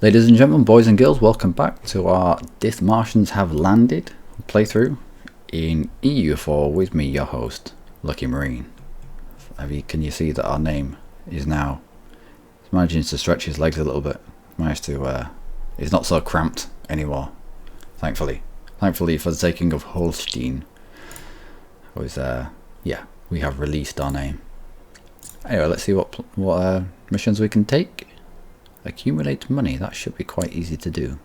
Ladies and gentlemen, boys and girls, welcome back to our Dithmarschens Have Landed playthrough in EU4 with me, your host, Luckymarine. Can you see that our name is now managing to stretch his legs a little bit? Managed to, he's not so cramped anymore, thankfully. Thankfully for the taking of Holstein. Yeah, we have released our name. Anyway, let's see what missions we can take. Accumulate money, that should be quite easy to do.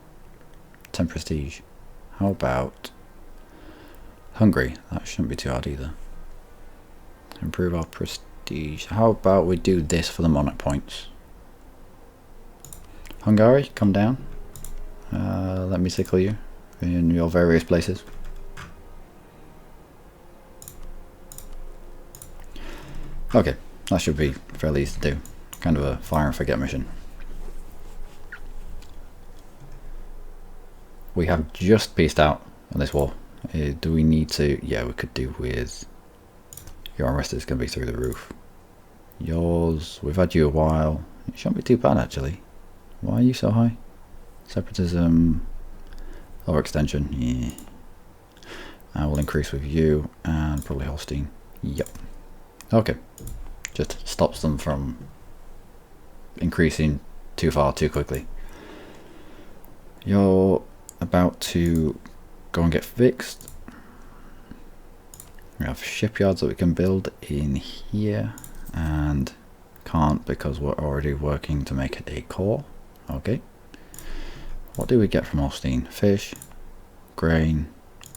10 prestige. How about Hungary? That shouldn't be too hard either. Improve our prestige. How about we do this for the monarch points? Hungary, come down. Let me tickle you in your various places. Okay, that should be fairly easy to do. Kind of a fire and forget mission. We have just pieced out on this war. Do we need to? Yeah, we could do with your unrest is going to be through the roof. Yours, we've had you a while. It shouldn't be too bad actually. Why are you so high? Separatism, overextension, yeah. And we'll increase with you and probably Holstein. Yep. Okay. Just stops them from increasing too far too quickly. You're about to go and get fixed. We have shipyards that we can build in here and can't because we're already working to make it a core. Okay. What do we get from Holstein? Fish, grain,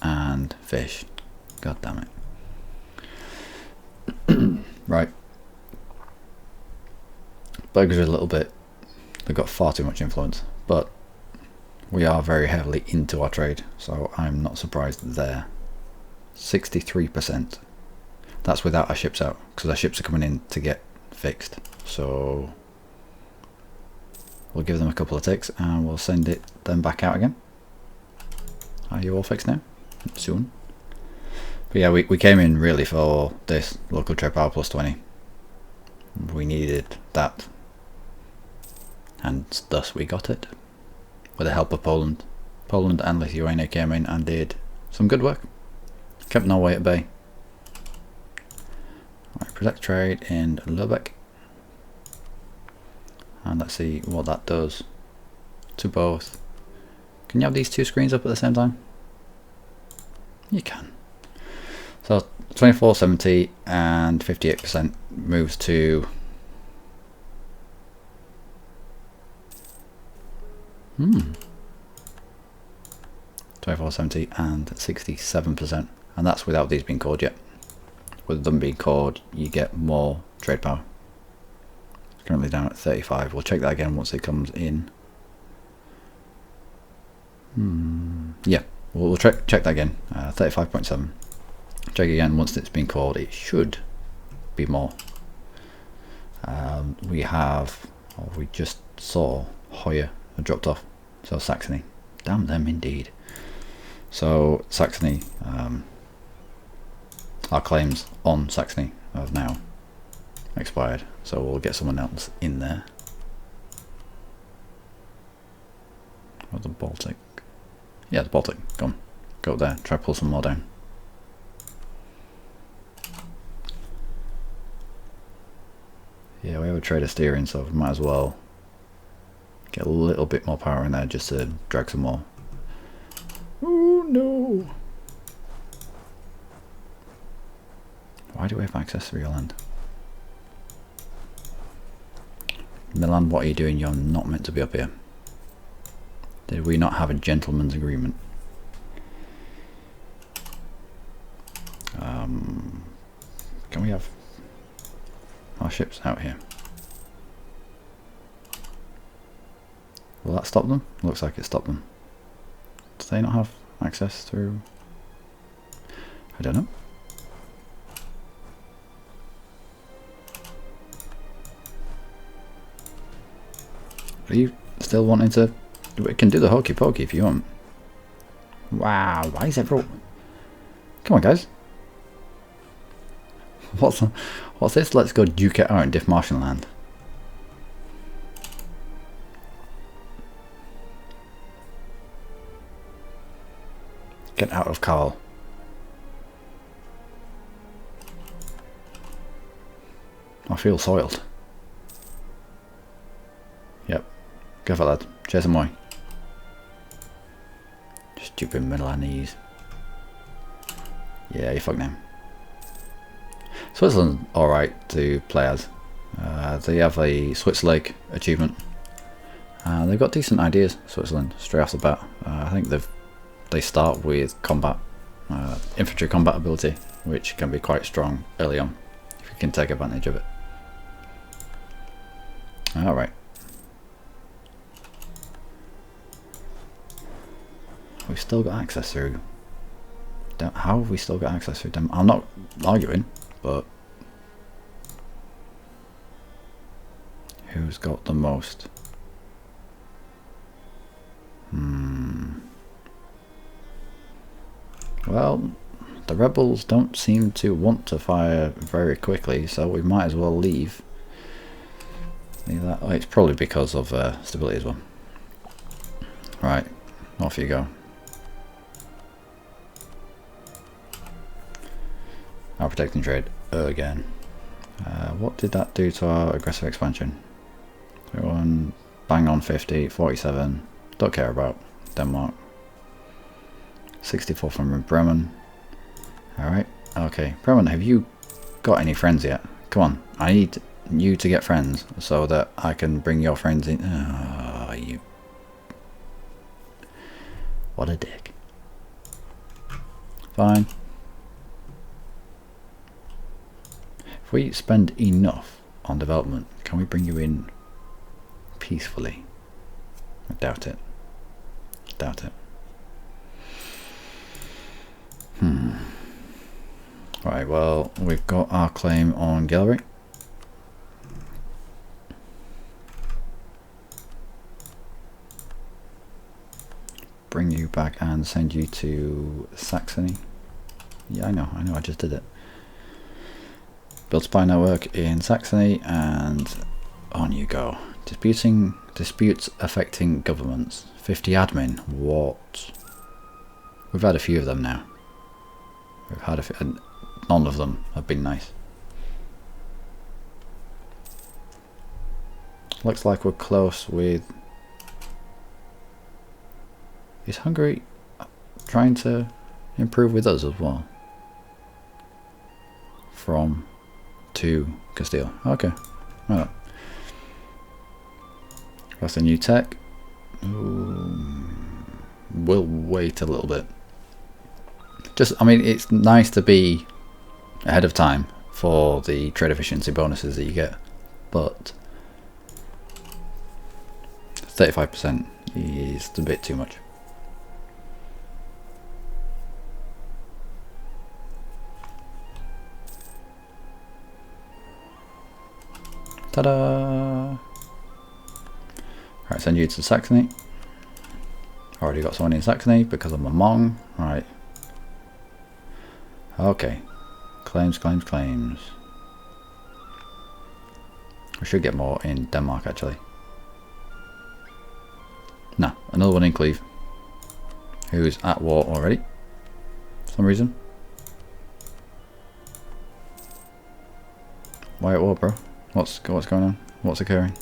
and fish. God damn it. Right. Burgers are a little bit, they've got far too much influence, but we are very heavily into our trade, so I'm not surprised there. 63%. That's without our ships out, because our ships are coming in to get fixed. So we'll give them a couple of ticks and we'll send them back out again. Are you all fixed now? Soon. But yeah, we came in really for this local trade power plus 20. We needed that, and thus we got it. With the help of Poland. Poland and Lithuania came in and did some good work. Kept Norway at bay. Right, protect trade in Lubeck. And let's see what that does to both. Can you have these two screens up at the same time? You can. So 2470 and 58% moves to 2470 and 67%, and that's without these being cored yet. With them being cored, you get more trade power. It's currently down at 35. We'll check that again once it comes in. Yeah, we'll check that again. 35.7. Check again once it's been cored. It should be more. We just saw Hoya had dropped off. So Saxony, damn them indeed. So Saxony, our claims on Saxony have now expired. So we'll get someone else in there. Or the Baltic. Yeah, the Baltic. Go up there. Try to pull some more down. Yeah, we have a trader steering, so we might as well get a little bit more power in there just to drag some more. Oh no! Why do we have access through your land? Milan, what are you doing? You're not meant to be up here. Did we not have a gentleman's agreement? Can we have our ships out here? Will that stop them? Looks like it stopped them. Do they not have access through? I don't know. Are you still wanting to? We can do the hokey pokey if you want. Wow, why is everyone? Come on, guys. What's this? Let's go duke it out in Dithmarschen land. Get out of Carl. I feel soiled. Yep. Go for that. Chase him away. Stupid Milanese. Yeah, you fucked him. Switzerland alright to play as. They have a Swiss Lake achievement. They've got decent ideas, Switzerland, straight off the bat. I think they start with combat, infantry combat ability, which can be quite strong early on, if you can take advantage of it. Alright. We've still got access through. How have we still got access through them? I'm not arguing, but who's got the most? Well, the rebels don't seem to want to fire very quickly, so we might as well leave. It's probably because of stability as well. Right, off you go. Our protecting trade again. What did that do to our aggressive expansion? One bang on 50, 47. Don't care about Denmark. 64 from Bremen. Alright, okay. Bremen, have you got any friends yet? Come on, I need you to get friends so that I can bring your friends in. Oh, you. What a dick. Fine. If we spend enough on development, can we bring you in peacefully? I doubt it. Doubt it. Right, well, we've got our claim on Gallery. Bring you back and send you to Saxony. Yeah, I know, I just did it. Build spy network in Saxony and on you go. Disputes affecting governments. 50 admin. What? We've had a few of them now. We've had a few, and none of them have been nice. Looks like we're close with. Is Hungary trying to improve with us as well? From to Castile. Okay. Right. That's a new tech. Ooh. We'll wait a little bit. I mean, it's nice to be ahead of time for the trade efficiency bonuses that you get, but 35% is a bit too much. Ta-da! Right, send you to Saxony. Already got someone in Saxony because I'm a Mong. Right. Okay. Claims, claims, claims. We should get more in Denmark actually. No, another one in Cleve. Who's at war already. For some reason. Why at war, bro? What's going on? What's occurring?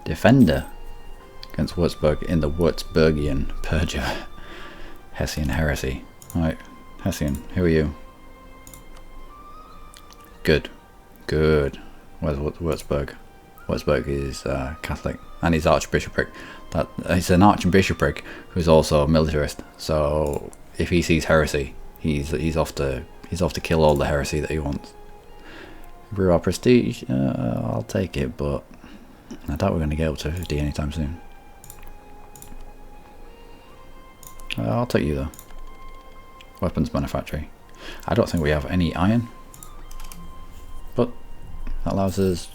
Defender against Würzburg in the Würzburgian purger. Hessian heresy. Right, Hessian, who are you? Good. Good. Where's Würzburg? Würzburg is Catholic, and he's archbishopric. He's an archbishopric who's also a militarist. So if he sees heresy, he's off to kill all the heresy that he wants. Brew our prestige. I'll take it, but I doubt we're going to get up to 50 anytime soon. I'll take you though. Weapons manufacturing. I don't think we have any iron, but that allows us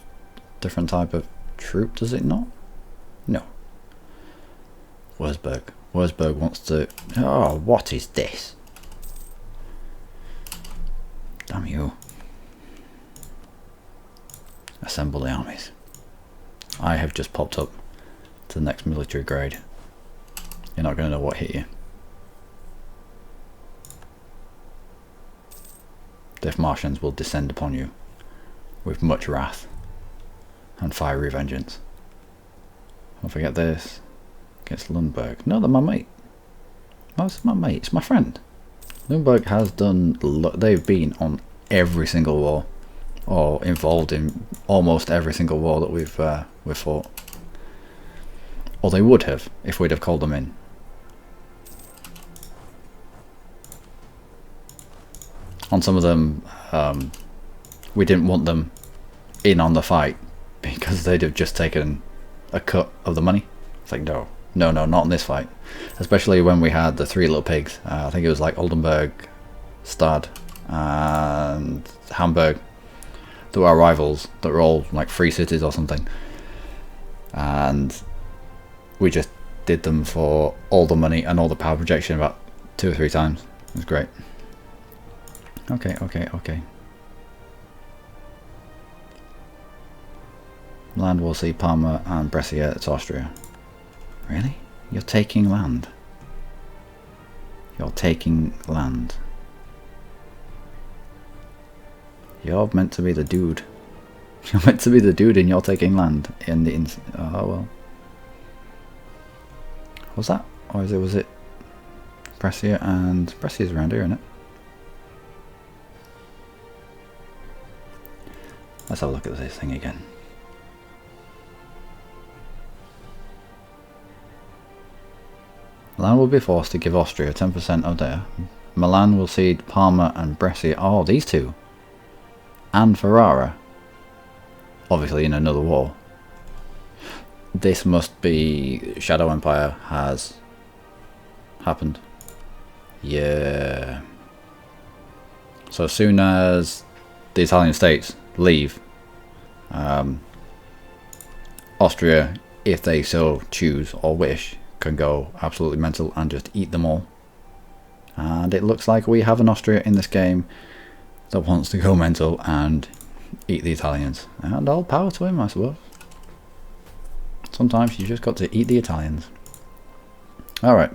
different type of troop, does it not? No. Würzburg. Würzburg wants to. Oh, what is this? Damn you. Assemble the armies. I have just popped up to the next military grade. You're not going to know what hit you. Dithmarschens will descend upon you with much wrath and fiery vengeance. Don't forget this. Against Lundberg. No, they're my mate. It's my mate. It's my friend. Lundberg has done... They've been on every single war. Or involved in almost every single war that we've fought. Or they would have, if we'd have called them in. On some of them, we didn't want them in on the fight because they'd have just taken a cut of the money. It's like, no, not in this fight. Especially when we had the three little pigs. I think it was like Oldenburg, Stad, and Hamburg. That were our rivals, that were all like free cities or something. And we just did them for all the money and all the power projection about 2 or 3 times. It was great. Okay. Land will see Parma and Brescia to Austria. Really? You're taking land? You're taking land. You're meant to be the dude. You're meant to be the dude and you're taking land in the... oh well. Was that? Or was it Brescia and... Brescia's around here, isn't it? Let's have a look at this thing again. Milan will be forced to give Austria 10% of their... Milan will cede Parma and Brescia. Oh, these two. And Ferrara. Obviously in another war. This must be... Shadow Empire has happened. Yeah. So as soon as the Italian states leave, Austria, if they so choose or wish, can go absolutely mental and just eat them all. And it looks like we have an Austria in this game that wants to go mental and eat the Italians. And all power to him, I suppose. Sometimes you just got to eat the Italians. Alright.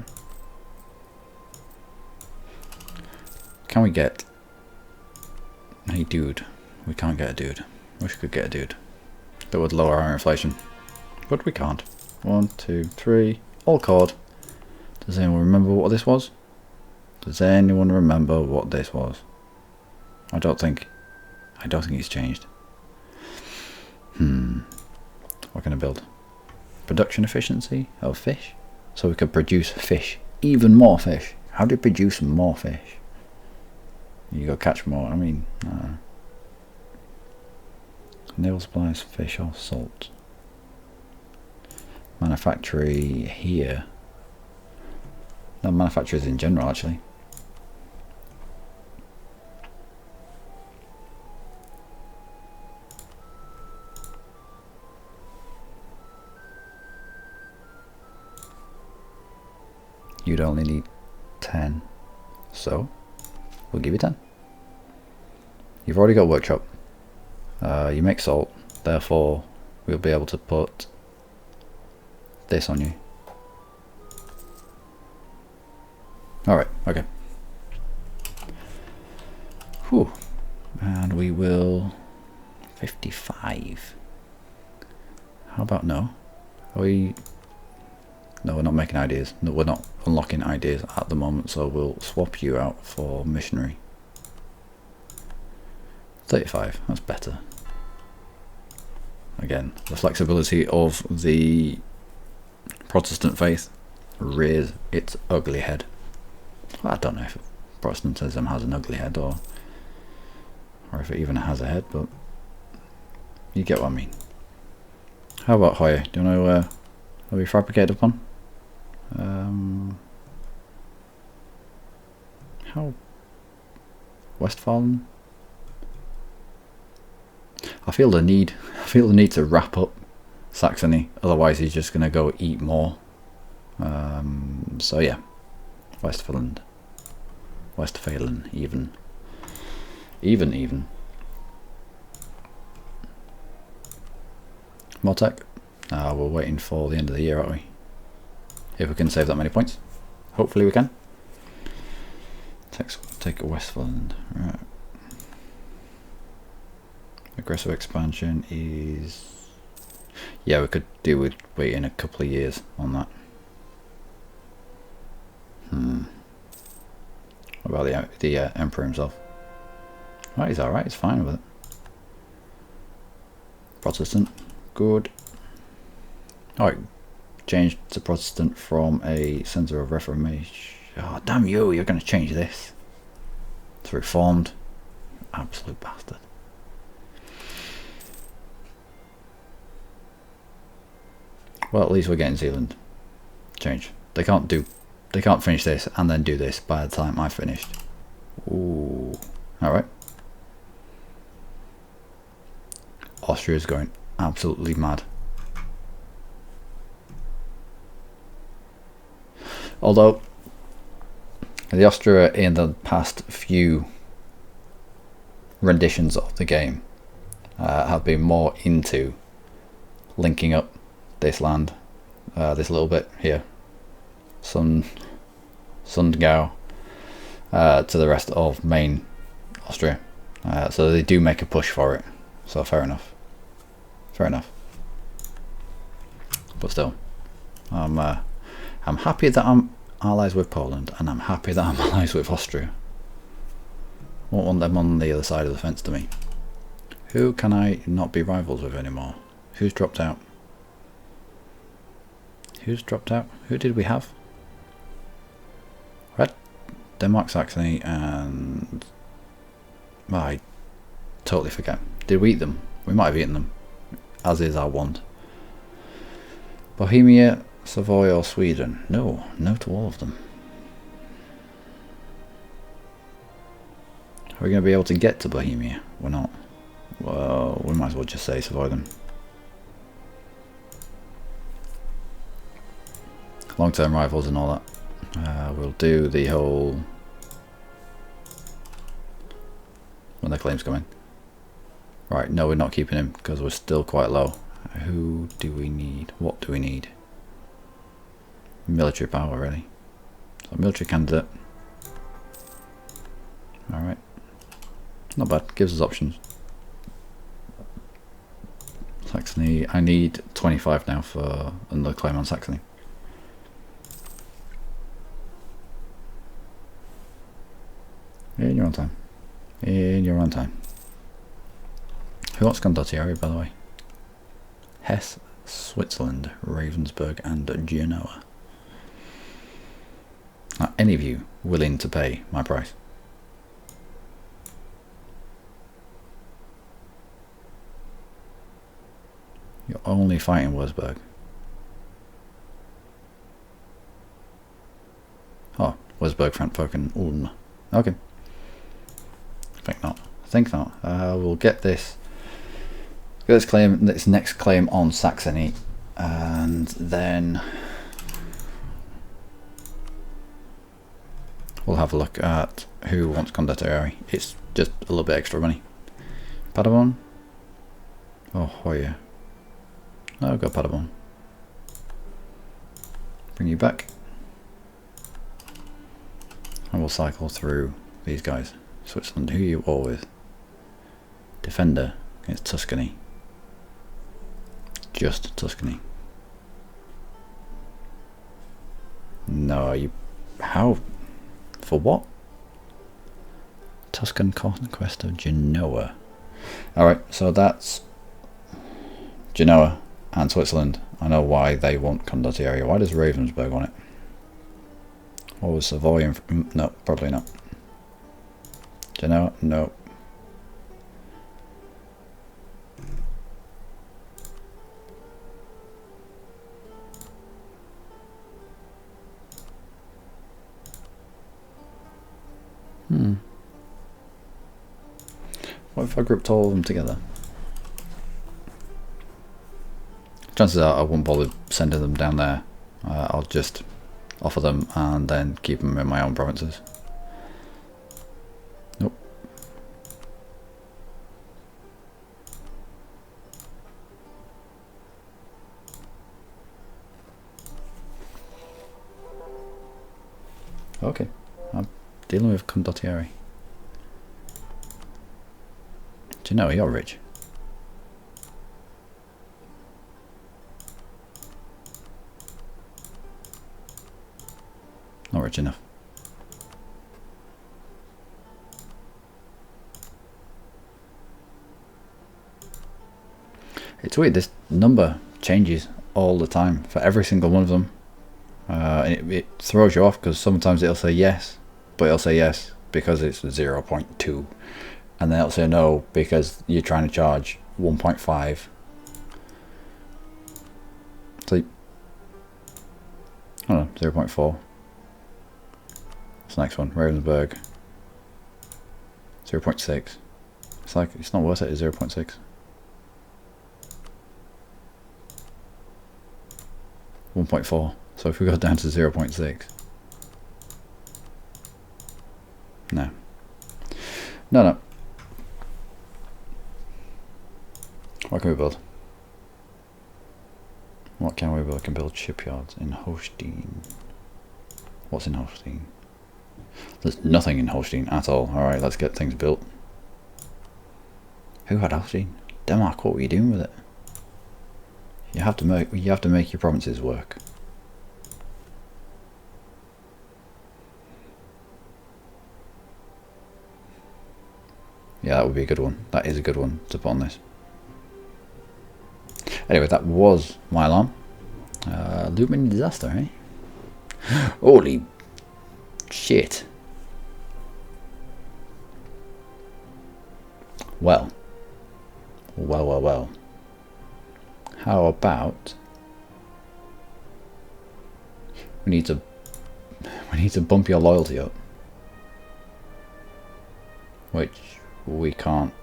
Can we get a dude? We can't get a dude. Wish we could get a dude. That would lower our inflation. But we can't. 1, 2, 3. All chord. Does anyone remember what this was? Does anyone remember what this was? I don't think it's changed. What can I build? Production efficiency of fish. So we could produce fish. Even more fish. How do you produce more fish? You go catch more. I mean, naval supplies, fish or salt. Manufactory here. No, manufacturers in general actually. You'd only need 10, so we'll give you 10. You've already got workshop. You make salt, therefore we'll be able to put this on you. Alright, okay. Whew. And we will 55. How about no? Are we... No, we're not making ideas. No, we're not unlocking ideas at the moment, so we'll swap you out for missionary. 35, that's better. Again, the flexibility of the Protestant faith rears its ugly head. Well, I don't know if Protestantism has an ugly head or if it even has a head, but you get what I mean. How about Hoya? Do you know are we fabricated upon? How? Westfalen? I feel the need to wrap up Saxony, otherwise he's just gonna go eat more. So yeah, Westphalen, even. More tech. We're waiting for the end of the year, aren't we? If we can save that many points, hopefully we can. Take Westphalen, right? Aggressive expansion is... Yeah, we could do with waiting a couple of years on that. What about the Emperor himself? Oh, he's alright, he's fine with it. Protestant, good. Alright, changed to Protestant from a centre of Reformation. Oh, damn you, you're going to change this. It's Reformed. Absolute bastard. Well, at least we're getting Zealand. Change. They can't finish this and then do this by the time I finished. Ooh. Alright. Austria's going absolutely mad. Although the Austria in the past few renditions of the game have been more into linking up this land, this little bit here, Sundgau, to the rest of main Austria. So they do make a push for it. So fair enough. Fair enough. But still, I'm happy that I'm allies with Poland, and I'm happy that I'm allies with Austria. I won't want them on the other side of the fence to me. Who can I not be rivals with anymore? Who's dropped out? Who's dropped out? Who did we have? Red, Denmark, Saxony, and... Oh, I totally forget. Did we eat them? We might have eaten them, as is our want. Bohemia, Savoy or Sweden? No, no to all of them. Are we going to be able to get to Bohemia? We're not. Well, we might as well just say Savoy then. Long-term rivals and all that. We'll do the whole... when the claims come in. Right, no, we're not keeping him because we're still quite low. Who do we need? What do we need? Military power, really. So military candidate. Alright. Not bad, gives us options. Saxony, I need 25 now for another claim on Saxony. In your own time. In your own time. Who wants Condottieri, by the way? Hesse, Switzerland, Ravensburg and Genoa. Are any of you willing to pay my price? You're only fighting Wurzburg. Oh, Wurzburg, Frankfurt and Ulm. Okay. I think not. I think not. We'll get this. Get this claim. This next claim on Saxony, and then we'll have a look at who wants Condottieri. It's just a little bit extra money. Paderborn. Oh yeah. No, go Paderborn. Bring you back. And we'll cycle through these guys. Switzerland, who are you all with? Defender against Tuscany. Just Tuscany. No, you... How? For what? Tuscan conquest of Genoa. Alright, so that's Genoa and Switzerland. I know why they want Condottieri. Why does Ravensburg want it? Or was Savoy and... No, probably not. Genoa? No. What if I grouped all of them together? Chances are I won't bother sending them down there. I'll just offer them and then keep them in my own provinces. Nope. Okay, I'm dealing with Condottieri. Do you know you're rich? Not rich enough. It's weird, this number changes all the time for every single one of them. And it throws you off because sometimes it'll say yes, but it'll say yes because it's 0.2. And then it'll say no because you're trying to charge 1.5. So, I don't know, 0.4. What's the next one? Ravensburg. 0.6. It's like, it's not worth it, it's 0.6. 1.4. So if we go down to 0.6. No. No. What can we build? What can we build? We can build shipyards in Holstein. What's in Holstein? There's nothing in Holstein at all. Alright, let's get things built. Who had Holstein? Denmark, what were you doing with it? You have to make your provinces work. Yeah, that would be a good one. That is a good one to put on this. Anyway, that was my alarm. Looming disaster, eh? Holy shit. Well. How about we need to bump your loyalty up, which we can't.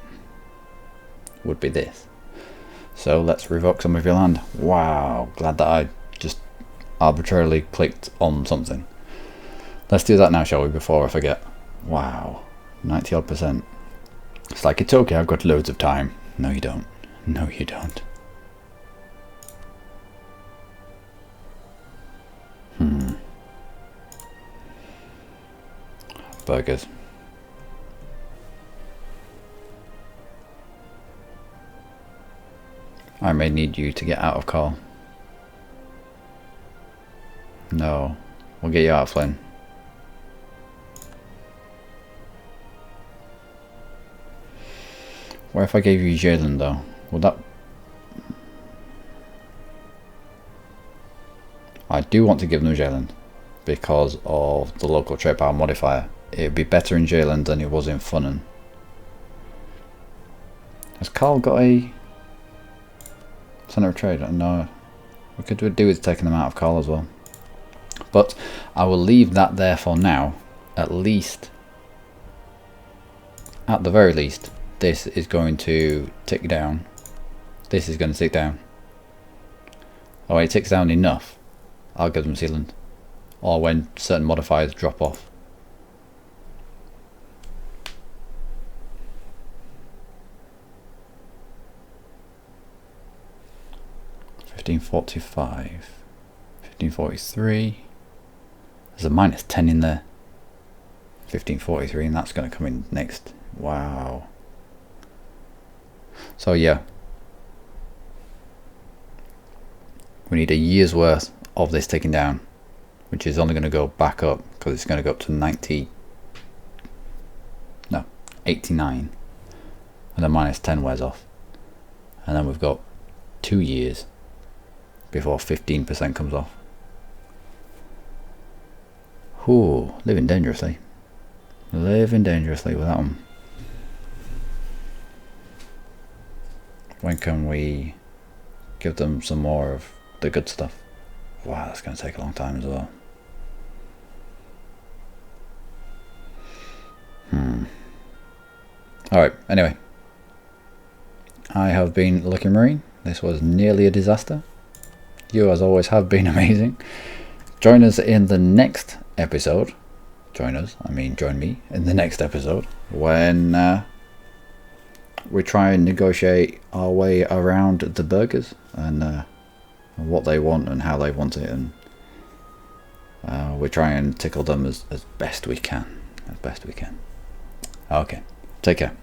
Would be this. So let's revoke some of your land. Wow, glad that I just arbitrarily clicked on something. Let's do that now, shall we, before I forget. Wow, 90 odd %. It's like, it's okay, I've got loads of time. No you don't. No you don't. Burgers. I may need you to get out of Carl. No, we'll get you out of Flynn. What if I gave you Jalen though? Would that... I do want to give them Jalen because of the local trade power modifier. It'd be better in Jalen than it was in Funnen. Has Carl got a centre of trade? No. We could do with taking them out of Carl as well. But I will leave that there for now. At least, at the very least, this is going to tick down. This is going to tick down. Oh, it ticks down enough. I'll give them Sealand. Or when certain modifiers drop off. $15.45, $15.43. There's a -10 in there. $15.43, and that's going to come in next. Wow. So yeah, we need a year's worth of this taken down, which is only going to go back up because it's going to go up to 89, and then -10 wears off, and then we've got 2 years before 15% comes off. Ooh, living dangerously. Living dangerously with that one. When can we give them some more of the good stuff? Wow, that's going to take a long time as well. Alright, anyway. I have been Luckymarine. This was nearly a disaster. You, as always, have been amazing. Join us in the next episode. Join me in the next episode when we try and negotiate our way around the burgers and what they want and how they want it, and we try and tickle them as best we can. Okay, take care.